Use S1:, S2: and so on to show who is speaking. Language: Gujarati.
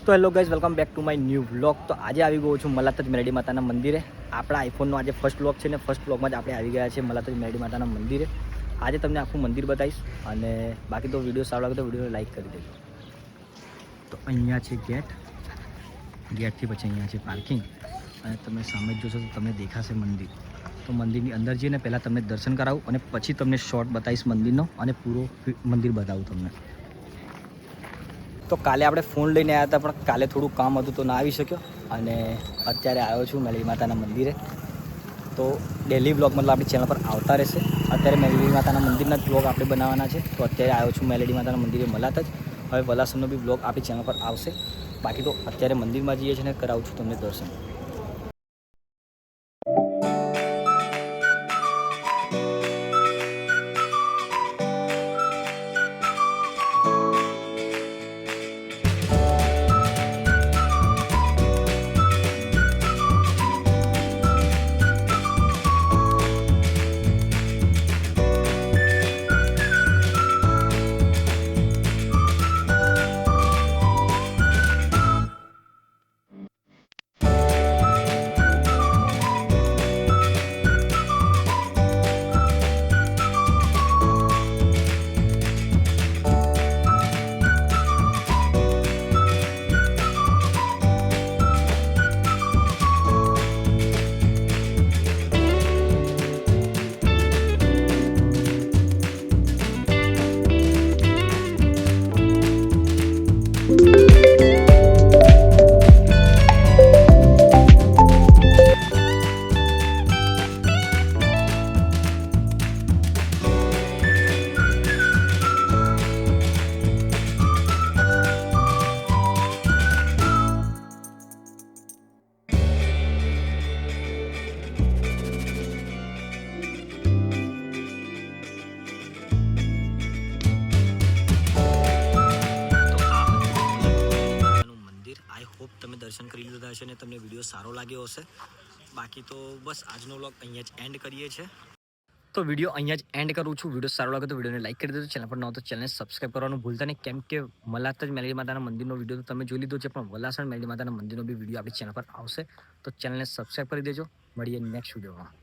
S1: તો hello guys, welcome back to my new vlog. તો આજે આવી ગયો છું મલાતજ મેલડી માતાના મંદિરે. આપણા આઈફોનનો આજે ફર્સ્ટ વ્લોગ છે ને ફર્સ્ટ વ્લોગમાં જ આપણે આવી ગયા છે મલાતજ મેલડી માતાના મંદિરે. આજે તમને આખું મંદિર બતાવીશ અને બાકી તો વિડીયો સારો લાગે તો વિડીયોને લાઈક કરી દેજો. તો અહીંયા છે ગેટથી પછી અહીંયા છે પાર્કિંગ અને તમે સામે જોશો તો તમને દેખાશે મંદિર. તો મંદિરની અંદર જઈને પહેલાં તમને દર્શન કરાવું અને પછી તમને શોર્ટ બતાવીશ મંદિરનો અને પૂરો મંદિર બતાવું તમને. તો કાલે આપણે ફોન લઈને આવ્યા હતા પણ કાલે થોડું કામ હતું તો ના આવી શક્યો અને અત્યારે આવ્યો છું મેલડી માતાના મંદિરે. તો ડેલી બ્લોગ મતલબ આપણી ચેનલ પર આવતા રહેશે. અત્યારે મેલડી માતાના મંદિરના જ બ્લોગ આપણે બનાવવાના છે. તો અત્યારે આવ્યો છું મેલડી માતાના મંદિરે મલાતજ. હવે વલાસણનો બી બ્લોગ આપણી ચેનલ પર આવશે. બાકી તો અત્યારે મંદિરમાં જઈએ છીએ ને કરાવું છું તમને દર્શન. તમે દર્શન કરી લીધા હશે અને તમને વિડીયો સારો લાગ્યો હશે. બાકી તો બસ આજનો વ્લોગ અહીંયા જ એન્ડ કરીએ છીએ. તો વિડીયો અહીંયા જ એન્ડ કરું છું. વિડીયો સારો લાગે તો વિડીયોને લાઈક કરી દેજો. ચેનલ પર ન તો ચેનલને સબસ્ક્રાઈબ કરવાનું ભૂલતા નહીં. કેમ કે મલાતજ મેલડી માતાના મંદિરનો વિડીયો તો તમે જોઈ લીધો છે પણ વલાસણ મેલડી માતાના મંદિરનો બી વિડીયો આપણી ચેનલ પર આવશે. તો ચેનલને સબસ્ક્રાઈબ કરી દેજો. મળીએ નેક્સ્ટ વિડીયોમાં.